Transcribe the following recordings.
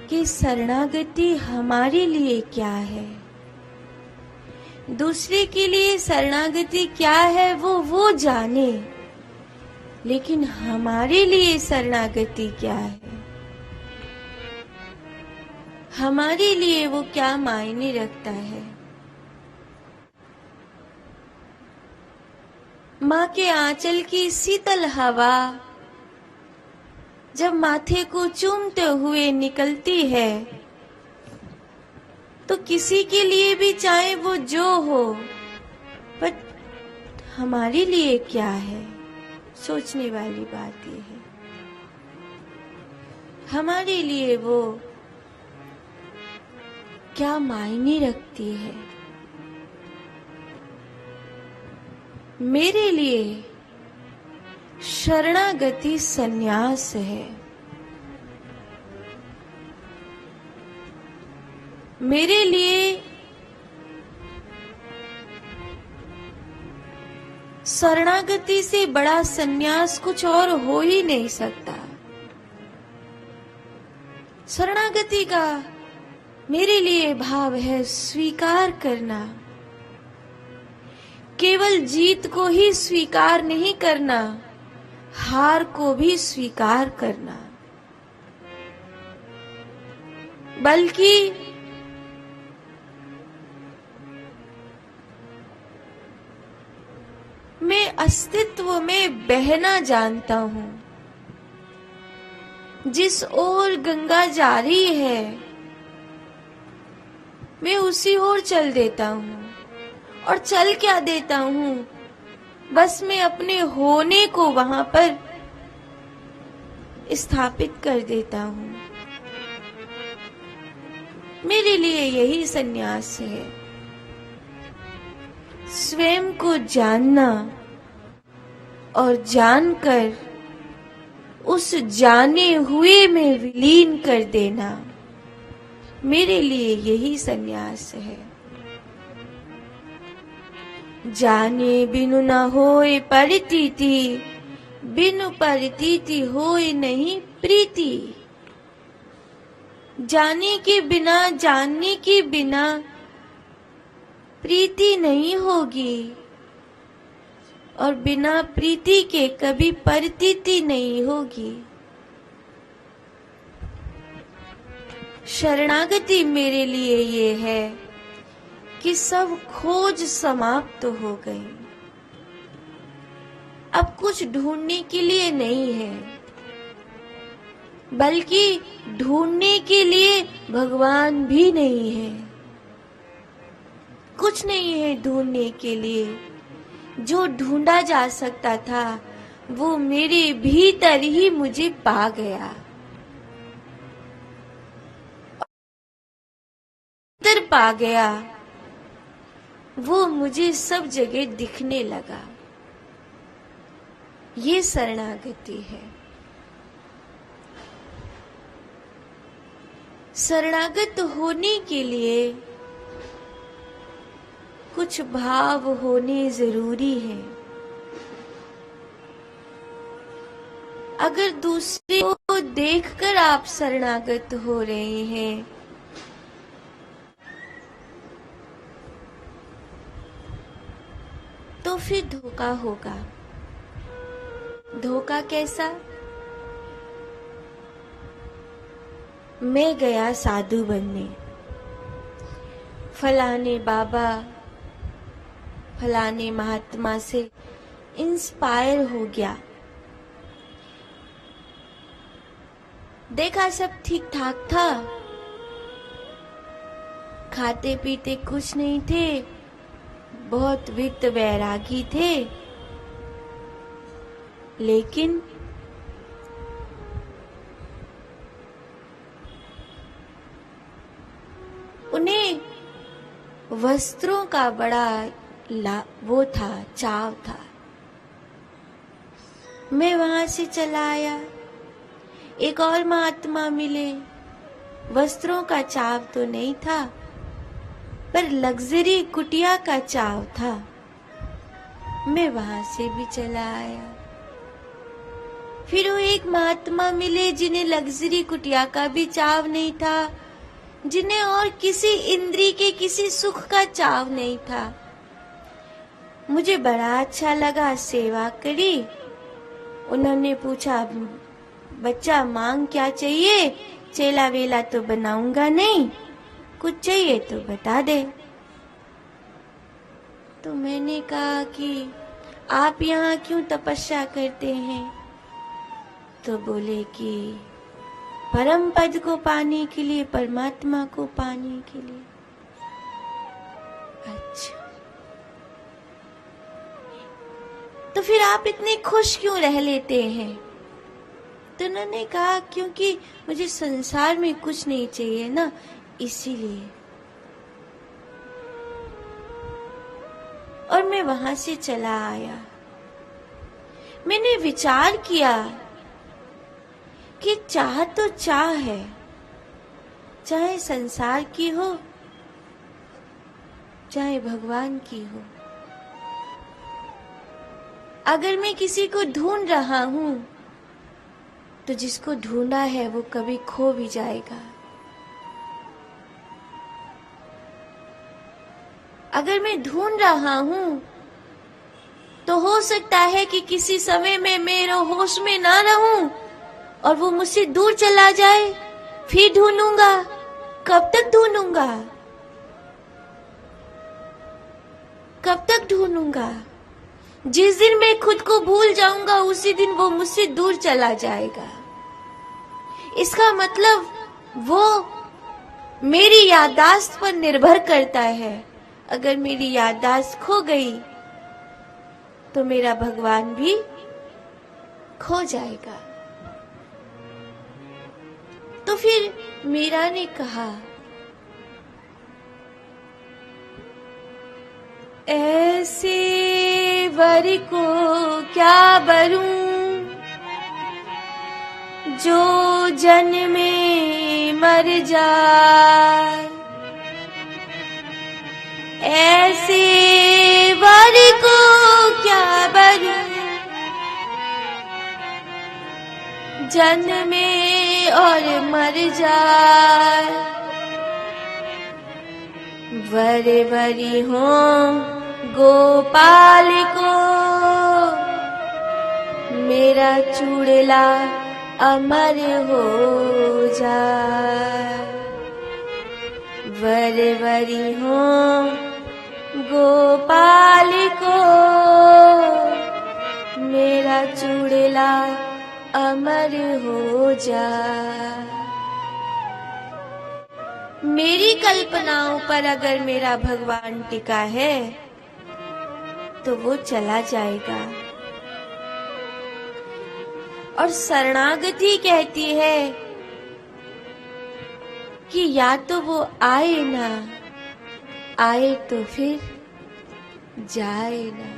कि शरणागति हमारे लिए क्या है। दूसरे के लिए शरणागति क्या है वो जाने, लेकिन हमारे लिए शरणागति क्या है, हमारे लिए वो क्या मायने रखता है। माँ के आंचल की शीतल हवा जब माथे को चूमते हुए निकलती है, तो किसी के लिए भी चाहे वो जो हो, पर हमारे लिए क्या है, सोचने वाली बात ये है। हमारे लिए वो क्या मायने रखती है। मेरे लिए शरणागति संन्यास है। मेरे लिए शरणागति से बड़ा संन्यास कुछ और हो ही नहीं सकता। शरणागति का मेरे लिए भाव है स्वीकार करना। केवल जीत को ही स्वीकार नहीं करना, हार को भी स्वीकार करना। बल्कि मैं अस्तित्व में बहना जानता हूं। जिस ओर गंगा जा रही है, मैं उसी ओर चल देता हूं। और चल क्या देता हूं, बस मैं अपने होने को वहां पर स्थापित कर देता हूं। मेरे लिए यही संन्यास है। स्वयं को जानना और जानकर उस जाने हुए में विलीन कर देना, मेरे लिए यही संन्यास है। जाने बिनु न होए परितीति, बिनु परितीति होए नहीं प्रीति। जाने के बिना, जानने के बिना प्रीति नहीं होगी, और बिना प्रीति के कभी परितीति नहीं होगी। शरणागति मेरे लिए ये है कि सब खोज समाप्त हो गई। अब कुछ ढूंढने के लिए नहीं है, बल्कि ढूंढने के लिए भगवान भी नहीं है। कुछ नहीं है ढूंढने के लिए। जो ढूंढा जा सकता था वो मेरे भीतर ही मुझे पा गया। भीतर पा गया, वो मुझे सब जगह दिखने लगा। ये शरणागति है। शरणागत होने के लिए कुछ भाव होने जरूरी है। अगर दूसरे को देखकर आप शरणागत हो रहे हैं, तो फिर धोखा होगा। धोखा कैसा? मैं गया साधु बनने, फलाने बाबा, फलाने महात्मा से इंस्पायर हो गया। देखा सब ठीक ठाक था, खाते पीते कुछ नहीं थे, बहुत वित्त वैरागी थे, लेकिन उन्हें वस्त्रों का बड़ा वो था, चाव था। मैं वहां से चला आया, एक और महात्मा मिले, वस्त्रों का चाव तो नहीं था, पर लग्जरी कुटिया का चाव था। मैं वहां से भी चला आया। फिर वो एक महात्मा मिले जिन्हें लग्जरी कुटिया का भी चाव नहीं था, जिन्हें और किसी इंद्री के किसी सुख का चाव नहीं था। मुझे बड़ा अच्छा लगा, सेवा करी। उन्होंने पूछा, बच्चा मांग क्या चाहिए? चेला वेला तो बनाऊंगा नहीं, कुछ चाहिए तो बता दे। तो मैंने कहा कि आप यहाँ क्यों तपस्या करते हैं? तो बोले कि परम पद को पाने के लिए, परमात्मा को पाने के लिए। अच्छा, तो फिर आप इतने खुश क्यों रह लेते हैं? तो उन्होंने कहा क्योंकि मुझे संसार में कुछ नहीं चाहिए ना, इसीलिए। और मैं वहां से चला आया। मैंने विचार किया कि चाह तो चाह है, चाहे संसार की हो चाहे भगवान की हो। अगर मैं किसी को ढूंढ रहा हूं तो जिसको ढूंढा है वो कभी खो भी जाएगा। अगर मैं ढूंढ रहा हूं तो हो सकता है कि किसी समय में मेरे होश में ना रहूं और वो मुझसे दूर चला जाए, फिर ढूंढूंगा। कब तक ढूंढूंगा? कब तक ढूंढूंगा? जिस दिन मैं खुद को भूल जाऊंगा उसी दिन वो मुझसे दूर चला जाएगा। इसका मतलब वो मेरी याददाश्त पर निर्भर करता है। अगर मेरी याददाश्त खो गई तो मेरा भगवान भी खो जाएगा। तो फिर मीरा ने कहा, ऐसे वर को क्या बरूं जो जन्मे मर जाए। ऐसे वर को क्या बरूं जन्मे और मर जाए। वर वरी हो गोपाल को मेरा चूड़ला अमर हो जाए। वर वरी हो गोपाल को मेरा चूड़ला अमर हो जाए। मेरी कल्पनाओं पर अगर मेरा भगवान टिका है तो वो चला जाएगा। और शरणागति कहती है कि या तो वो आए ना आए तो फिर जाए ना।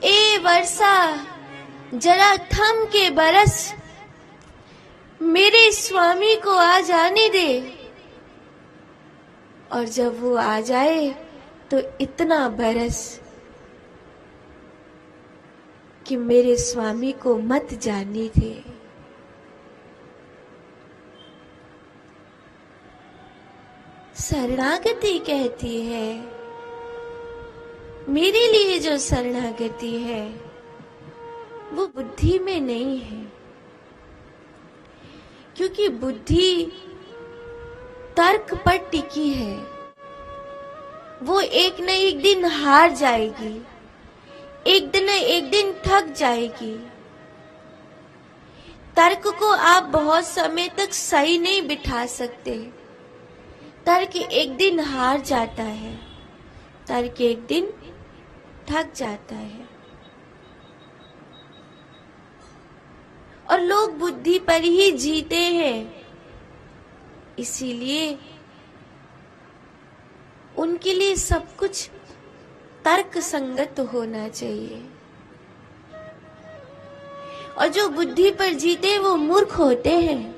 ए वर्षा जरा थम के बरस, मेरे स्वामी को आ जाने दे। और जब वो आ जाए तो इतना बरस कि मेरे स्वामी को मत जाने दे। शरणागति कहती है, मेरे लिए जो शरणागति है वो बुद्धि में नहीं है, क्योंकि बुद्धि तर्क पर टिकी है। वो एक न एक दिन हार जाएगी, एक दिन न एक दिन थक जाएगी। तर्क को आप बहुत समय तक सही नहीं बिठा सकते। तर्क एक दिन हार जाता है, तर्क एक दिन थक जाता है। और लोग बुद्धि पर ही जीते हैं, इसीलिए उनके लिए सब कुछ तर्क संगत होना चाहिए। और जो बुद्धि पर जीते वो मूर्ख होते हैं।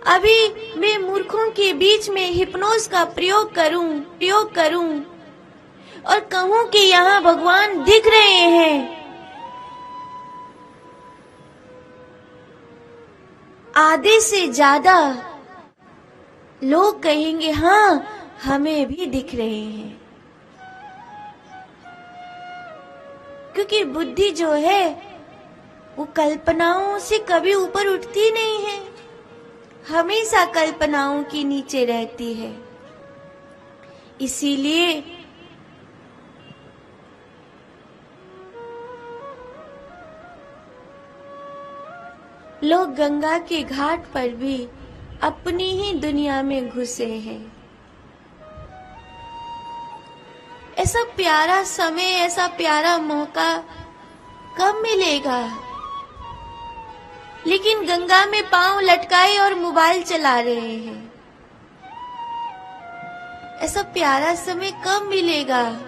अभी मैं मूर्खों के बीच में हिप्नोज का प्रयोग करूं और कहूं कि यहाँ भगवान दिख रहे हैं, आधे से ज्यादा लोग कहेंगे हाँ हमें भी दिख रहे हैं। क्योंकि बुद्धि जो है वो कल्पनाओं से कभी ऊपर उठती नहीं है, हमेशा कल्पनाओं के नीचे रहती है। इसीलिए लोग गंगा के घाट पर भी अपनी ही दुनिया में घुसे हैं। ऐसा प्यारा समय, ऐसा प्यारा मौका कब मिलेगा? लेकिन गंगा में पांव लटकाए और मोबाइल चला रहे हैं। ऐसा प्यारा समय कब मिलेगा?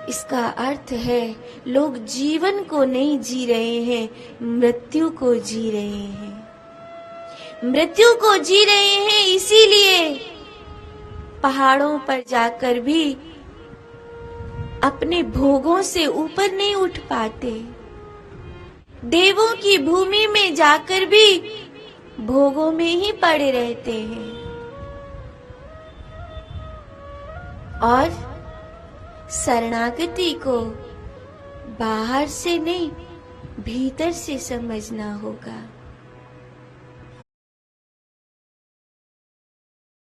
इसका अर्थ है लोग जीवन को नहीं जी रहे हैं, मृत्यु को जी रहे हैं। मृत्यु को जी रहे हैं, इसीलिए पहाड़ों पर जाकर भी अपने भोगों से ऊपर नहीं उठ पाते। देवों की भूमि में जाकर भी भोगों में ही पड़े रहते हैं। और शरणागति को बाहर से नहीं, भीतर से समझना होगा।